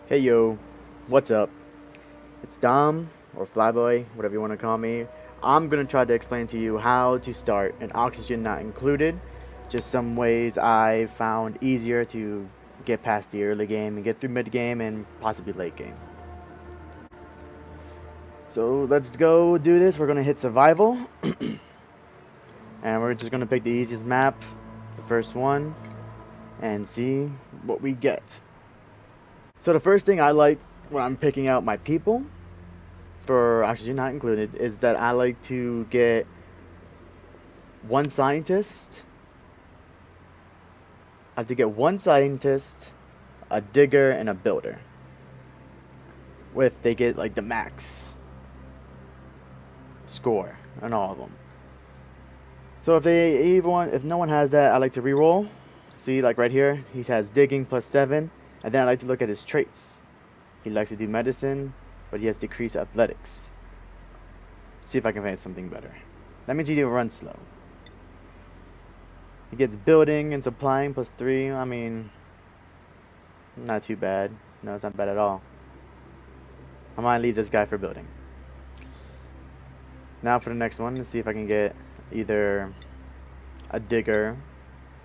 Hey yo, what's up? It's Dom, or Flyboy, whatever you want to call me. I'm gonna try to explain to you how to start an oxygen not included. Just some ways I found easier to get past the early game and get through mid game and possibly late game. So let's go do this. We're gonna hit survival, and we're just gonna pick the easiest map, the first one, and see what we get. So the first thing I like when I'm picking out my people for oxygen not included is that I like to get one scientist. I have to get one scientist, a digger, and a builder. With they get like the max score on all of them. So if no one has that, I like to reroll. See, like right here, he has digging +7, and then I like to look at his traits. He likes to do medicine, but he has decreased athletics. See if I can find something better. That means he runs slow. He gets building and supplying +3. I mean, not too bad. No, it's not bad at all. I might leave this guy for building. Now for the next one, let's see if I can get either a digger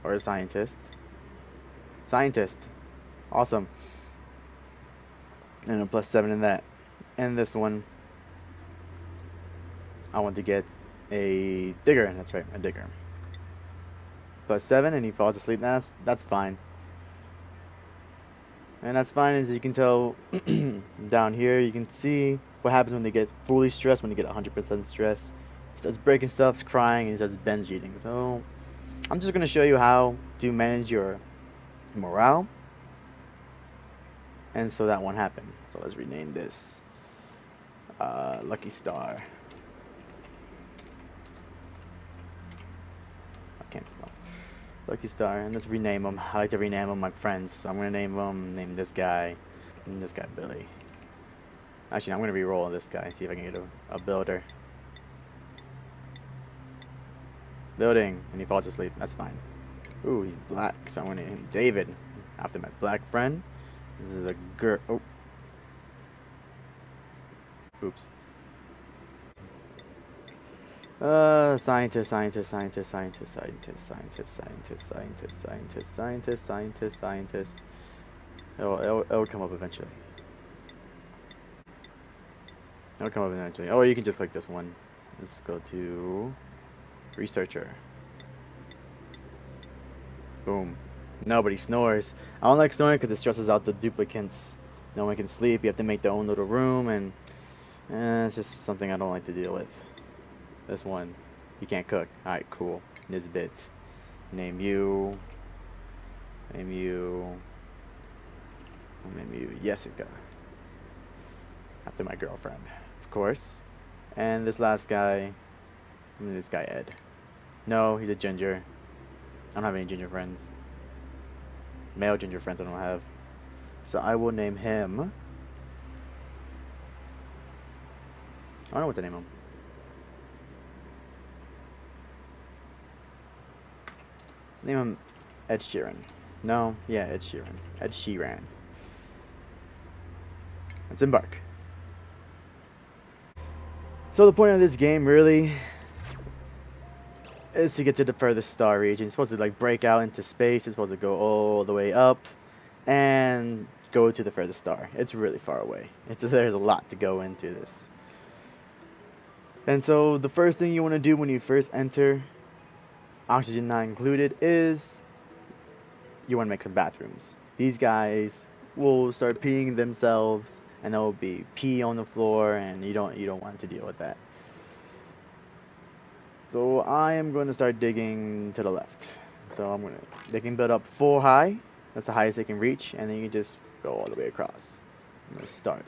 or a scientist. Scientist. Awesome. And a +7 in that. And this one, I want to get a digger. That's right, a digger. +7, and he falls asleep. That's fine. And that's fine, as you can tell down here. You can see what happens when they get fully stressed, when they get 100% stress. He starts breaking stuff, crying, and he starts binge eating. So I'm just going to show you how to manage your morale, and so that won't happen. So let's rename this Lucky Star. I can't spell. Lucky Star, and let's rename them. I like to rename them my friends, so I'm going to name this guy, and this guy Billy. Actually, I'm going to re-roll this guy, see if I can get a builder. Building, and he falls asleep. That's fine. Ooh, he's black, so I'm going to name him David, after my black friend. This is a girl. Oh, oops. Scientist, scientist, scientist, scientist, scientist, scientist, scientist, scientist, scientist, scientist, scientist, scientist. It'll come up eventually. It'll come up eventually. Oh, you can just click this one. Let's go to researcher. Boom. Nobody snores. I don't like snoring because it stresses out the duplicants. No one can sleep. You have to make their own little room, and it's just something I don't like to deal with. This one, you can't cook. Alright, cool. Nisbet. Name you. Name you. Name you Jessica. After my girlfriend, of course. And this last guy, this guy Ed. No, he's a ginger. I don't have any ginger friends. Male ginger friends I don't have. So I will name him. I don't know what to name him. Let's name him Ed Sheeran. No, yeah, Ed Sheeran. Ed Sheeran. Let's embark. So the point of this game really is to get to the furthest star region. It's supposed to like break out into space. It's supposed to go all the way up and go to the furthest star. It's really far away. There's a lot to go into this. And so the first thing you want to do when you first enter, oxygen not included, is you want to make some bathrooms. These guys will start peeing themselves, and there will be pee on the floor, and you don't want to deal with that. So I am going to start digging to the left. So they can build up 4 high. That's the highest they can reach, and then you can just go all the way across. I'm going to start.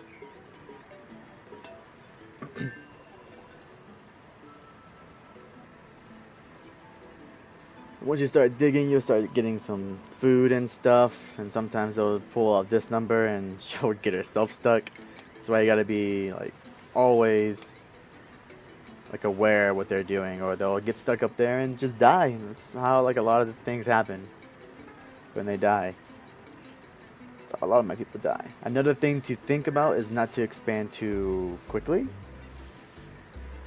Once you start digging, you'll start getting some food and stuff, and sometimes they'll pull out this number and she'll get herself stuck. That's why you gotta be like always like aware what they're doing, or they'll get stuck up there and just die. That's how like a lot of the things happen when they die. a lot of my people die. Another thing to think about is not to expand too quickly.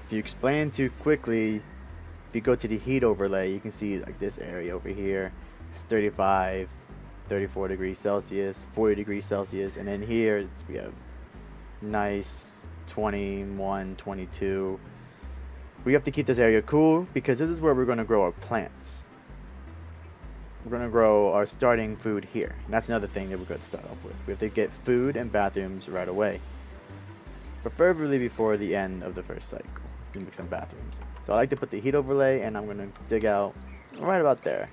If you expand too quickly, if you go to the heat overlay, you can see like this area over here. It's 35, 34 degrees Celsius, 40 degrees Celsius, and then here we have nice 21, 22. We have to keep this area cool because this is where we're going to grow our plants. We're going to grow our starting food here. And that's another thing that we're going to start off with. We have to get food and bathrooms right away. Preferably before the end of the first cycle. We make some bathrooms. So I like to put the heat overlay, and I'm going to dig out right about there.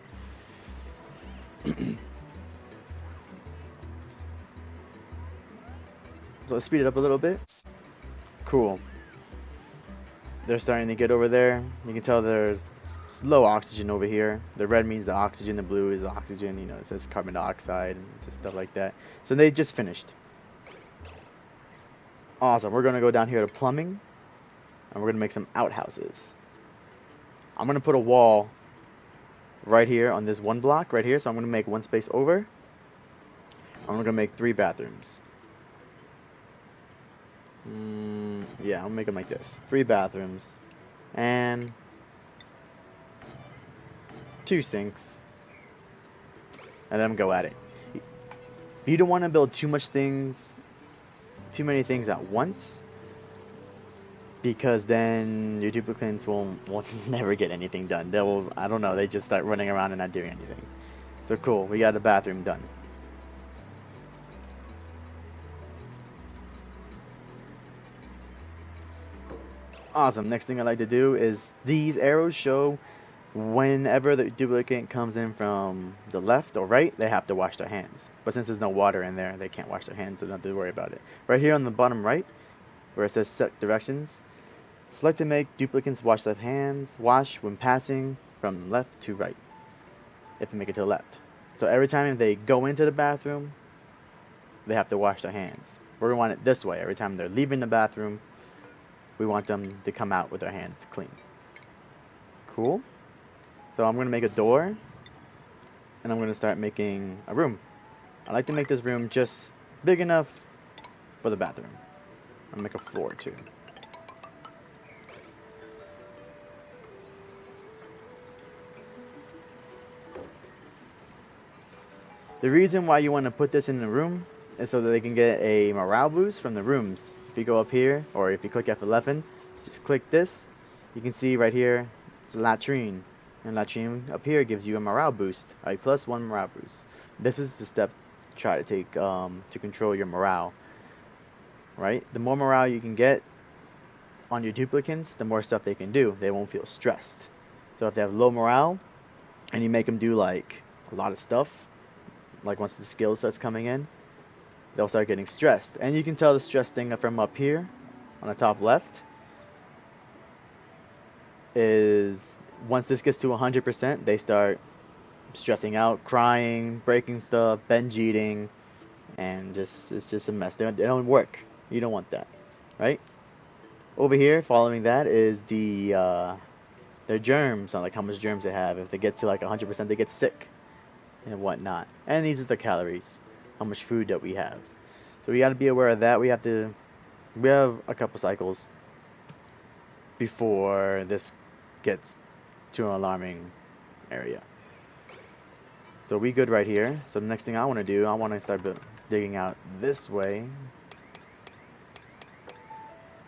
So let's speed it up a little bit. Cool. They're starting to get over there. You can tell there's low oxygen over here. The red means the oxygen, the blue is the oxygen. You know, it says carbon dioxide and just stuff like that. So they just finished. Awesome. We're going to go down here to plumbing, and we're going to make some outhouses. I'm going to put a wall right here on this one block right here. So I'm going to make one space over. I'm going to make 3 bathrooms. Yeah, I'll make them like this. 3 bathrooms. And 2 sinks. And then go at it. You don't want to build too many things at once. Because then your duplicates will never get anything done. They will, I don't know, they just start running around and not doing anything. So cool, we got a bathroom done. Awesome, next thing I like to do is these arrows show whenever the duplicate comes in from the left or right, they have to wash their hands. But since there's no water in there, they can't wash their hands, so don't have to worry about it. Right here on the bottom right, where it says set directions, select to make duplicates wash their hands, wash when passing from left to right, if you make it to the left. So every time they go into the bathroom, they have to wash their hands. We're going to want it this way. Every time they're leaving the bathroom, we want them to come out with their hands clean. Cool. So I'm going to make a door, and I'm going to start making a room. I like to make this room just big enough for the bathroom. I'll make a floor too. The reason why you want to put this in the room is so that they can get a morale boost from the rooms. If you go up here, or if you click F11, just click this. You can see right here, it's a latrine. And latrine up here gives you a morale boost, a +1 morale boost. This is the step to try to take to control your morale. Right? The more morale you can get on your duplicates, the more stuff they can do. They won't feel stressed. So if they have low morale, and you make them do like a lot of stuff, like once the skill starts coming in, they'll start getting stressed. And you can tell the stress thing from up here on the top left is once this gets to 100%, they start stressing out, crying, breaking stuff, binge eating, and it's just a mess. They don't work. You don't want that, right? Over here, following that is their germs, like how much germs they have. If they get to like 100%, they get sick and whatnot. And these are the calories, how much food that we have. So we got to be aware of that. We have a couple cycles before this gets to an alarming area. So we good right here. So the next thing I want to do, I want to start digging out this way.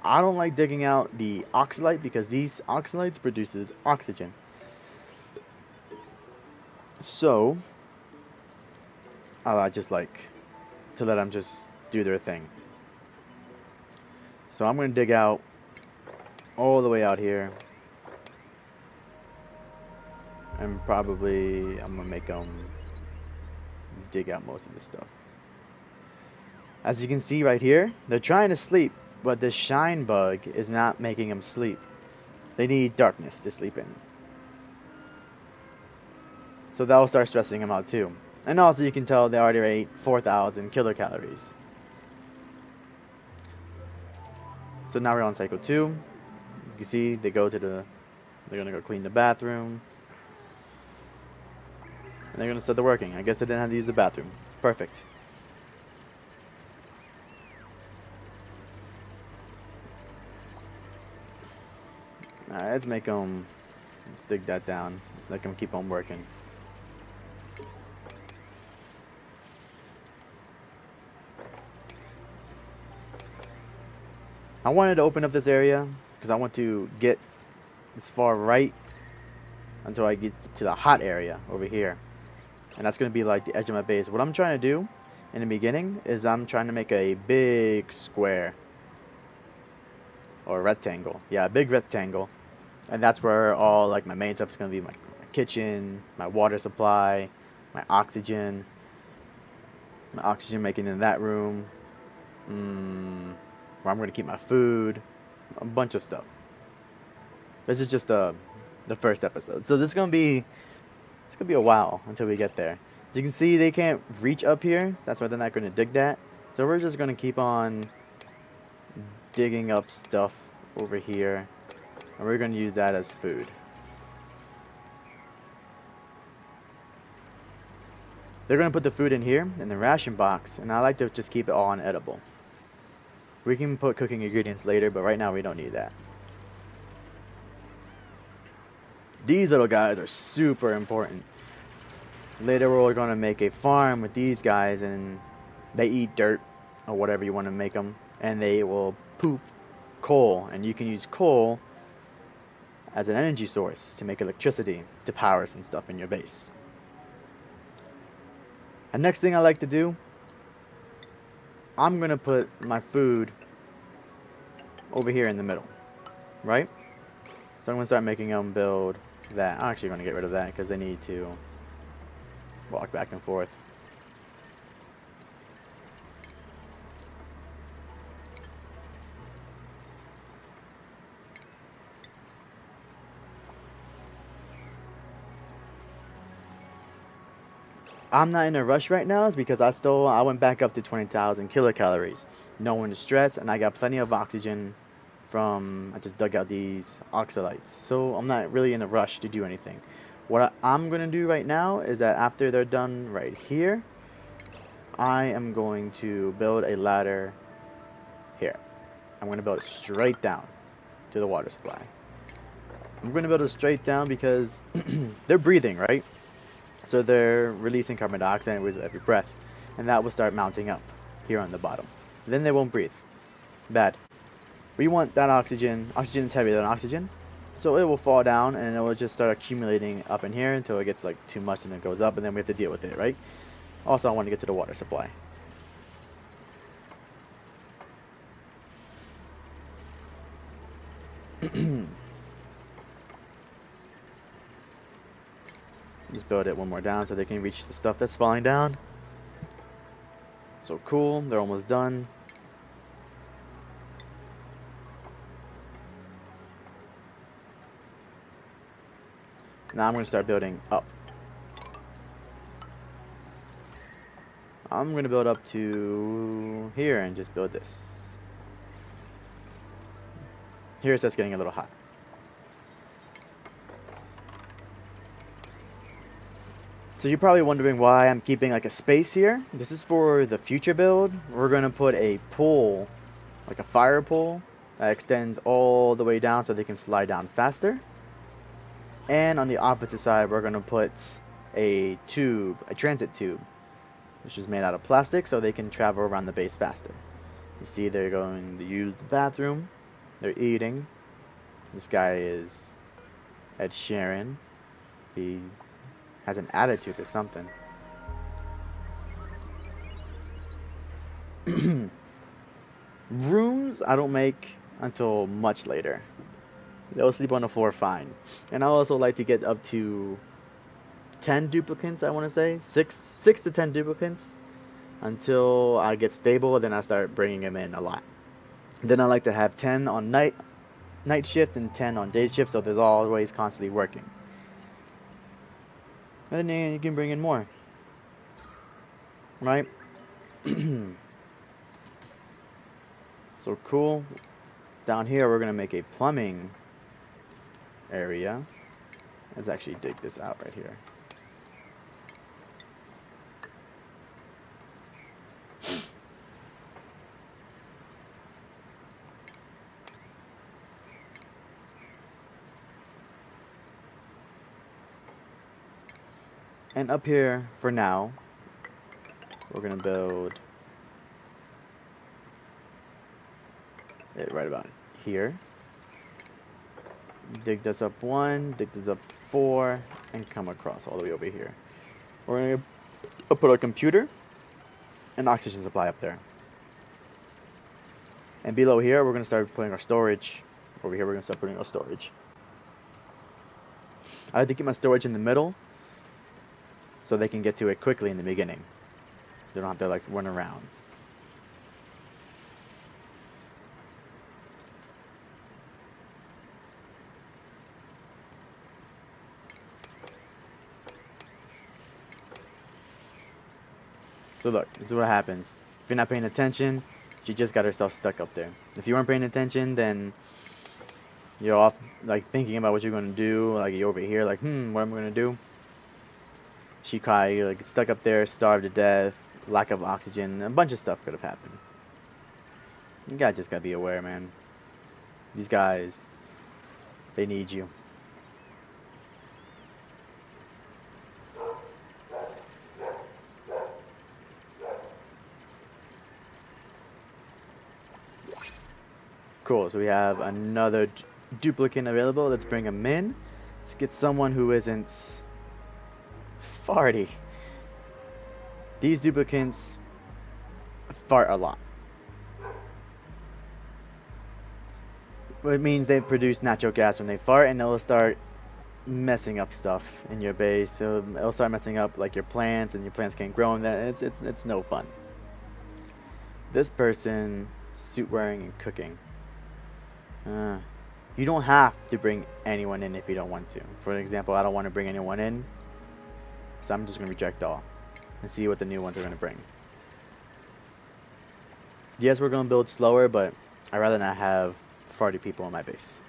I don't like digging out the oxalite because these oxalites produces oxygen. So I just like to let them just do their thing. So I'm going to dig out all the way out here. And probably I'm going to make them dig out most of this stuff. As you can see right here, they're trying to sleep, but the shine bug is not making them sleep. They need darkness to sleep in. So that will start stressing them out too. And also you can tell they already ate 4,000 kilocalories. So now we're on cycle 2. You can see they're going to go clean the bathroom. And they're going to start working. I guess they didn't have to use the bathroom. Perfect. Alright, let's make them. Let's dig that down. Let's make them keep on working. I wanted to open up this area because I want to get as far right until I get to the hot area over here. And that's going to be like the edge of my base. What I'm trying to do in the beginning is I'm trying to make a big square. Or rectangle. Yeah, a big rectangle. And that's where all like my main stuff is going to be. My kitchen, my water supply, my oxygen making in that room. Where I'm going to keep my food. A bunch of stuff. This is just the first episode. So this is going to be, it's going to be a while until we get there. As you can see, they can't reach up here. That's why they're not going to dig that. So we're just going to keep on digging up stuff over here. And we're going to use that as food. They're going to put the food in here, in the ration box. And I like to just keep it all unedible. We can put cooking ingredients later, but right now we don't need that. These little guys are super important. Later we're going to make a farm with these guys, and they eat dirt or whatever you want to make them, and they will poop coal, and you can use coal as an energy source to make electricity to power some stuff in your base. And next thing I like to do, I'm going to put my food over here in the middle, right? So I'm going to start making them build that. I'm actually going to get rid of that because they need to walk back and forth. I'm not in a rush right now is because I went back up to 20,000 kilocalories. No one to stress, and I got plenty of oxygen from, I just dug out these oxalites. So I'm not really in a rush to do anything. What I'm going to do right now is that after they're done right here, I am going to build a ladder here. I'm going to build it straight down to the water supply. I'm going to build it straight down because they're breathing, right? So they're releasing carbon dioxide with every breath, and that will start mounting up here on the bottom. Then they won't breathe. Bad. We want that oxygen. Oxygen is heavier than oxygen, so it will fall down and it will just start accumulating up in here until it gets like too much and it goes up, and then we have to deal with it, right? Also, I want to get to the water supply. Let's build it one more down so they can reach the stuff that's falling down. So cool, they're almost done. Now I'm going to start building up. I'm going to build up to here and just build this. Here it starts getting a little hot. So you're probably wondering why I'm keeping like a space here. This is for the future build. We're going to put a pole, like a fire pole, that extends all the way down so they can slide down faster. And on the opposite side, we're going to put a tube, a transit tube, which is made out of plastic so they can travel around the base faster. You see they're going to use the bathroom. They're eating. This guy is Ed Sheeran. He has an attitude or something. Rooms I don't make until much later. They'll sleep on the floor fine. And I also like to get up to 10 duplicants, I want to say. 6 to 10 duplicants until I get stable, then I start bringing them in a lot. Then I like to have 10 on night shift and 10 on day shift, so there's always constantly working. And then you can bring in more, right? So cool. Down here we're gonna make a plumbing area. Let's actually dig this out right here. And up here, for now, we're gonna build it right about here. Dig this up 1, dig this up 4, and come across all the way over here. We're gonna put our computer and oxygen supply up there. And below here, we're gonna start putting our storage. Over here, we're gonna start putting our storage. I like to keep my storage in the middle, so they can get to it quickly in the beginning. They don't have to like run around. So look, this is what happens. If you're not paying attention, she just got herself stuck up there. If you weren't paying attention, then you're off like thinking about what you're gonna do. Like you're over here, like, what am I gonna do? She probably like get stuck up there, starved to death, lack of oxygen, a bunch of stuff could have happened. You guys just gotta be aware, man. These guys, they need you. Cool, so we have another duplicate available. Let's bring him in. Let's get someone who isn't farty. These duplicates fart a lot. It means they produce natural gas when they fart, and it'll start messing up stuff in your base. So it'll start messing up like your plants, and your plants can't grow, and that it's no fun. This person, suit wearing and cooking. You don't have to bring anyone in if you don't want to. For example, I don't want to bring anyone in, so I'm just going to reject all and see what the new ones are going to bring. Yes, we're going to build slower, but I'd rather not have 40 people in my base.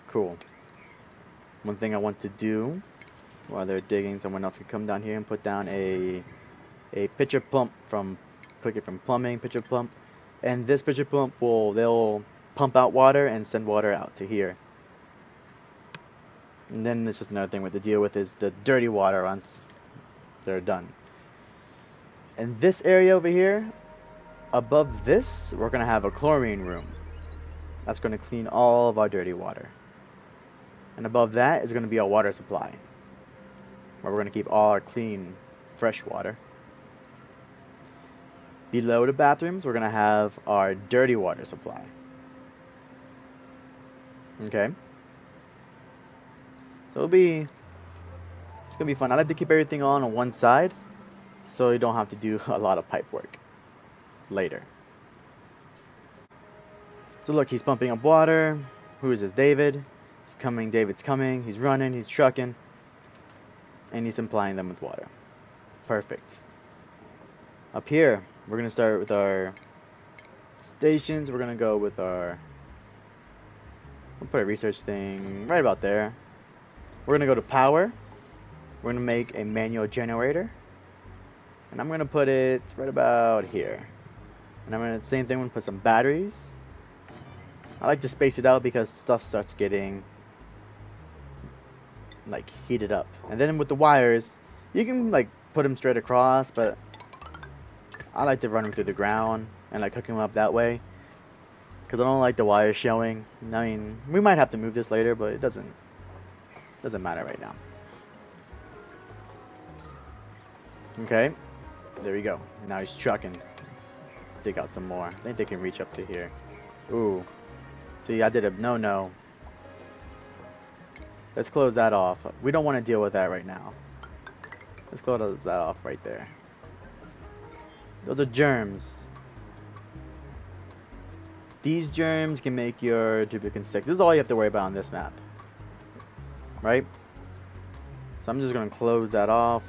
Cool. One thing I want to do while they're digging, someone else can come down here and put down a pitcher pump from plumbing, pitcher pump, and this pitcher pump they'll pump out water and send water out to here. And then there's just another thing we have to deal with is the dirty water once they're done. And this area over here, above this, we're gonna have a chlorine room. That's gonna clean all of our dirty water. And above that is going to be our water supply, where we're going to keep all our clean, fresh water. Below the bathrooms, we're going to have our dirty water supply. Okay? So it's going to be fun. I like to keep everything on one side, so you don't have to do a lot of pipe work later. So look, he's pumping up water. Who is this? David. Coming, David's coming, he's running, he's trucking, and he's supplying them with water. Perfect. Up here, we're going to start with our stations. We're going to go with our, we'll put a research thing right about there. We're going to go to power. We're going to make a manual generator, and I'm going to put it right about here. And I'm going to, same thing, I'm going to put some batteries. I like to space it out because stuff starts getting like heated up. And then with the wires, you can like put them straight across, but I like to run them through the ground and like hook them up that way, because I don't like the wires showing. I mean, we might have to move this later, but it doesn't matter right now. Okay, there we go. Now he's trucking. Let's dig out some more. I think they can reach up to here. Ooh, see, I did a no. Let's close that off. We don't want to deal with that right now. Let's close that off right there. Those are germs. These germs can make your duplicate sick. This is all you have to worry about on this map. Right? So I'm just going to close that off.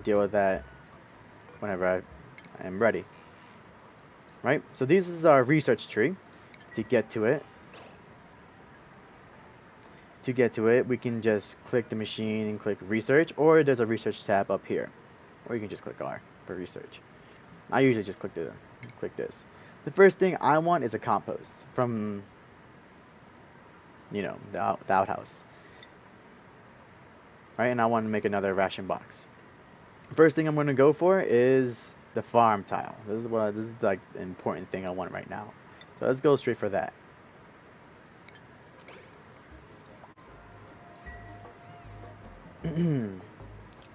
Deal with that whenever I am ready. right? So this is our research tree. To get to it, we can just click the machine and click research, or there's a research tab up here, or you can just click R for research. I usually just click this. The first thing I want is a compost from, you know, the outhouse, right? And I want to make another ration box. First thing I'm going to go for is the farm tile. This is like the important thing I want right now. So let's go straight for that.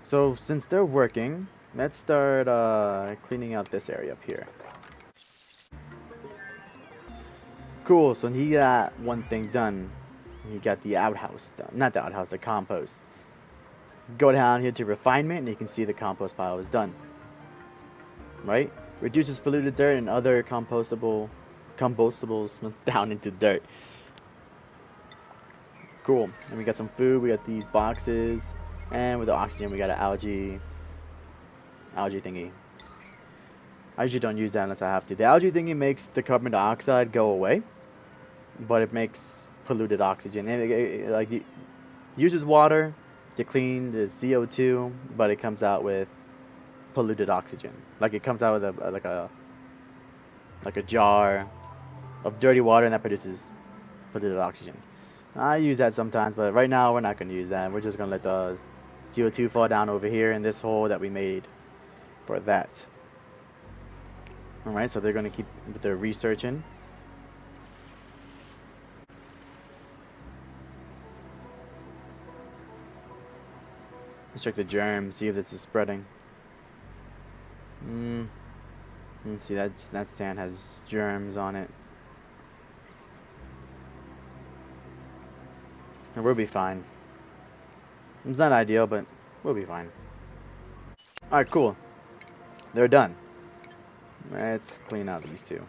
So since they're working, let's start cleaning out this area up here. Cool, so he got one thing done. He got the outhouse done. Not the outhouse, the compost. Go down here to refinement and you can see the compost pile is done. Right? Reduces polluted dirt and other combustibles down into dirt. Cool. And we got some food, we got these boxes, and with the oxygen we got an algae thingy. I usually don't use that unless I have to. The algae thingy makes the carbon dioxide go away, but it makes polluted oxygen. And it uses water to clean the CO2, but it comes out with polluted oxygen. Like it comes out with a jar of dirty water, and that produces polluted oxygen. I use that sometimes, but right now we're not going to use that. We're just going to let the CO2 fall down over here in this hole that we made for that. Alright, so they're going to keep their researching. Let's check the germs, see if this is spreading. See, that sand has germs on it. And we'll be fine. It's not ideal, but we'll be fine. Alright, cool. They're done. Let's clean out these two.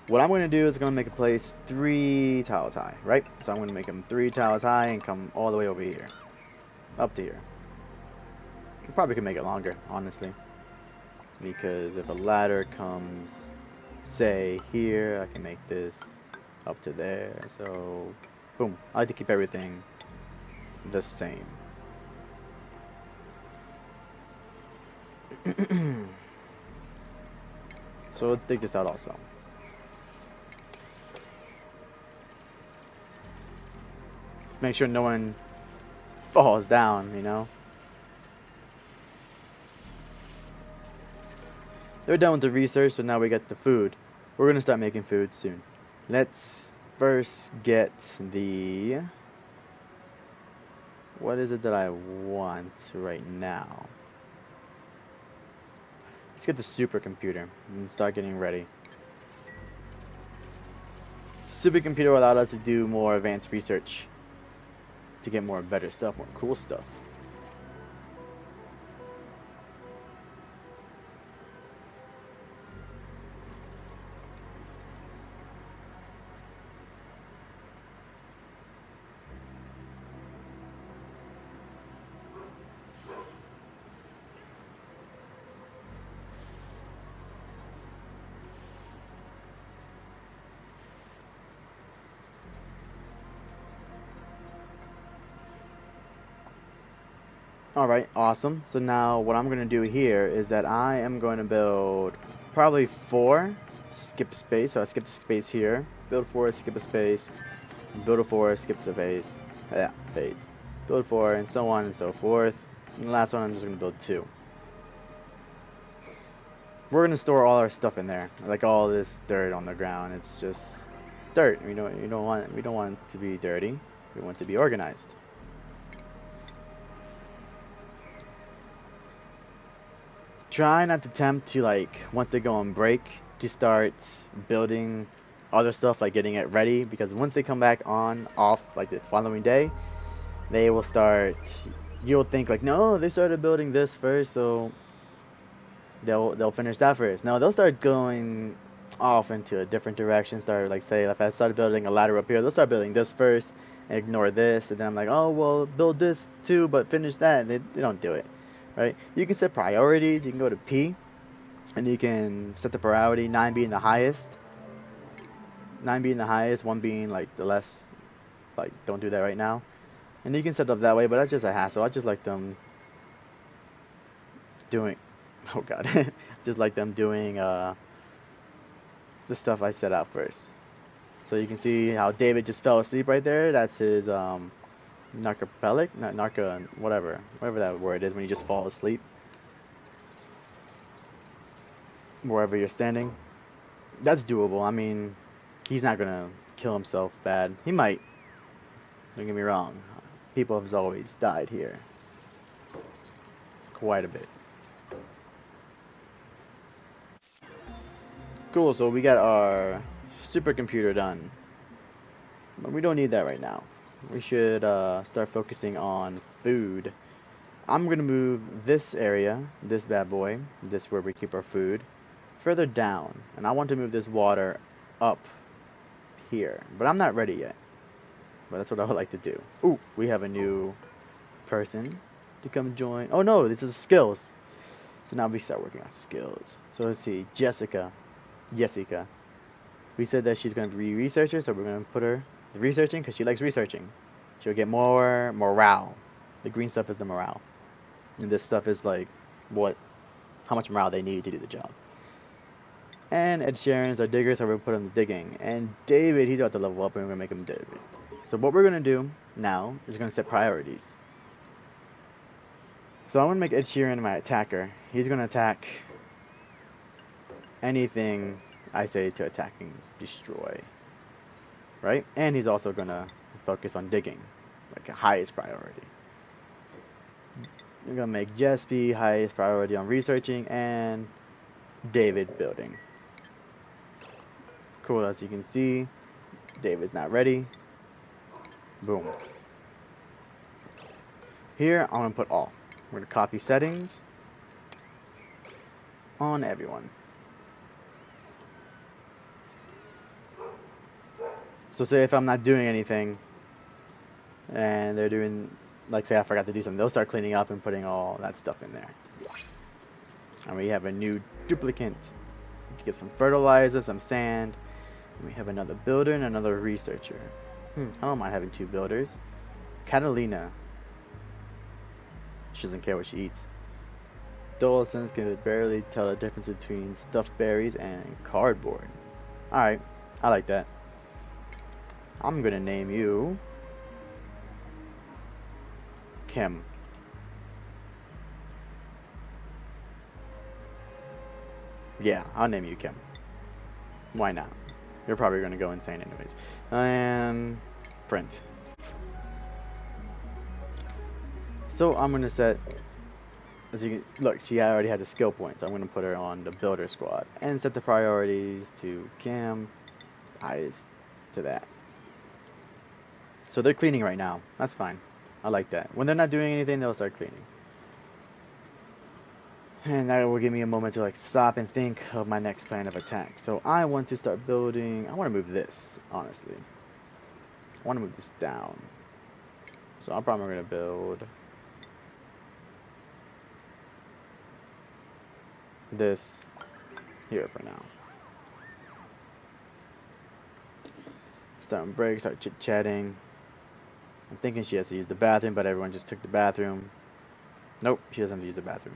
What I'm going to do is going to make a place 3 tiles high, right? So I'm going to make them 3 tiles high and come all the way over here. Up to here. I probably could make it longer, honestly. Because if a ladder comes, say, here, I can make this up to there. So, boom. I like to keep everything the same. So let's take this out also. Let's make sure no one falls down, you know. They're done with the research, so now we got the food. We're gonna start making food soon. Let's first get the... What is it that I want right now? Let's get the supercomputer and start getting ready. Supercomputer allowed us to do more advanced research, to get more better stuff, more cool stuff. Alright, awesome. So now what I'm going to do here is that I am going to build probably 4, skip space, so I skip the space here, build 4, skip a space, build a 4, skip the space, phase, build 4, and so on and so forth. And the last one I'm just going to build 2. We're going to store all our stuff in there, like all this dirt on the ground. It's dirt. We don't want it to be dirty. We want it to be organized. Try not to attempt to, like, once they go on break, to start building other stuff, like getting it ready, because once they come back off, like the following day, they will start, you'll think like, no, they started building this first, so they'll finish that first. No, they'll start going off into a different direction, start, like, say, if I started building a ladder up here, they'll start building this first, and ignore this, and then I'm like, oh, well, build this too, but finish that, and they don't do it. Right? You can set priorities. You can go to P And you can set the priority, 9 being the highest. 9 being the highest, 1 being like the less, like don't do that right now. And you can set it up that way, but that's just a hassle. I just like them doing, oh god, just like them doing the stuff I set out first. So you can see how David just fell asleep right there. That's his narcopelic, not narco, whatever that word is when you just fall asleep wherever you're standing. That's doable. I mean, he's not gonna kill himself bad. He might. Don't get me wrong. People have always died here. Quite a bit. Cool, so we got our supercomputer done. But we don't need that right now. We should start focusing on food. I'm gonna move this area, this bad boy, this where we keep our food, further down. And I want to move this water up here. But I'm not ready yet. But that's what I would like to do. Ooh, we have a new person to come join. Oh no, this is skills. So now we start working on skills. So let's see, Jessica. We said that she's going to be a researcher, so we're going to put her researching because she likes researching. She'll get more morale. The green stuff is the morale. And this stuff is like how much morale they need to do the job. And Ed Sheeran's our digger, so we're going to put him digging. And David, he's about to level up and we're going to make him David. So what we're going to do now is going to set priorities. So I'm going to make Ed Sheeran my attacker. He's going to attack anything I say to attack and destroy. Right? And he's also going to focus on digging, like a highest priority. I'm going to make Jess be highest priority on researching and David building. Cool, as you can see, David's not ready. Boom. Here, I'm going to put all. We're going to copy settings on everyone. So say if I'm not doing anything and they're doing, like say I forgot to do something, they'll start cleaning up and putting all that stuff in there. And we have a new duplicant. Get some fertilizer, some sand. And we have another builder and another researcher. I don't mind having 2 builders. Catalina. She doesn't care what she eats. Dolphins can barely tell the difference between stuffed berries and cardboard. Alright, I like that. I'm gonna name you Kim. Yeah, I'll name you Kim. Why not? You're probably gonna go insane anyways. And print. So I'm gonna set, as you can look, she already has a skill point, so I'm gonna put her on the builder squad and set the priorities to Kim, highest to that. So they're cleaning right now. That's fine. I like that. When they're not doing anything, they'll start cleaning. And that will give me a moment to like stop and think of my next plan of attack. So I want to start building. I want to move this, honestly. I want to move this down. So I'm probably going to build this here for now. Start on break, start chit-chatting. I'm thinking she has to use the bathroom, but everyone just took the bathroom. Nope, she doesn't have to use the bathroom.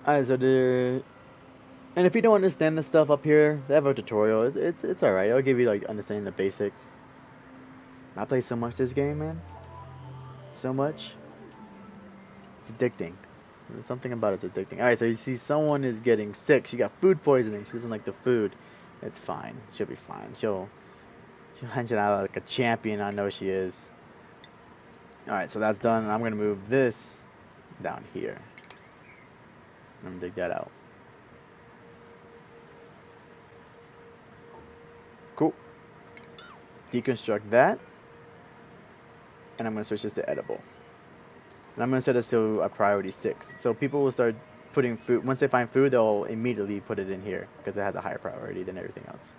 Alright, so there. And if you don't understand the stuff up here, they have a tutorial. It's alright. It'll give you like understanding the basics. I play so much this game, man. So much. It's addicting. There's something about it's addicting. Alright, so you see someone is getting sick. She got food poisoning. She doesn't like the food. It's fine. She'll be fine. She'll hunch it out like a champion. I know she is. Alright, so that's done. I'm gonna move this down here. I'm gonna dig that out. Cool. Deconstruct that. And I'm going to switch this to edible. And I'm gonna set this to a priority 6. So people will start putting food. Once they find food, they'll immediately put it in here because it has a higher priority than everything else.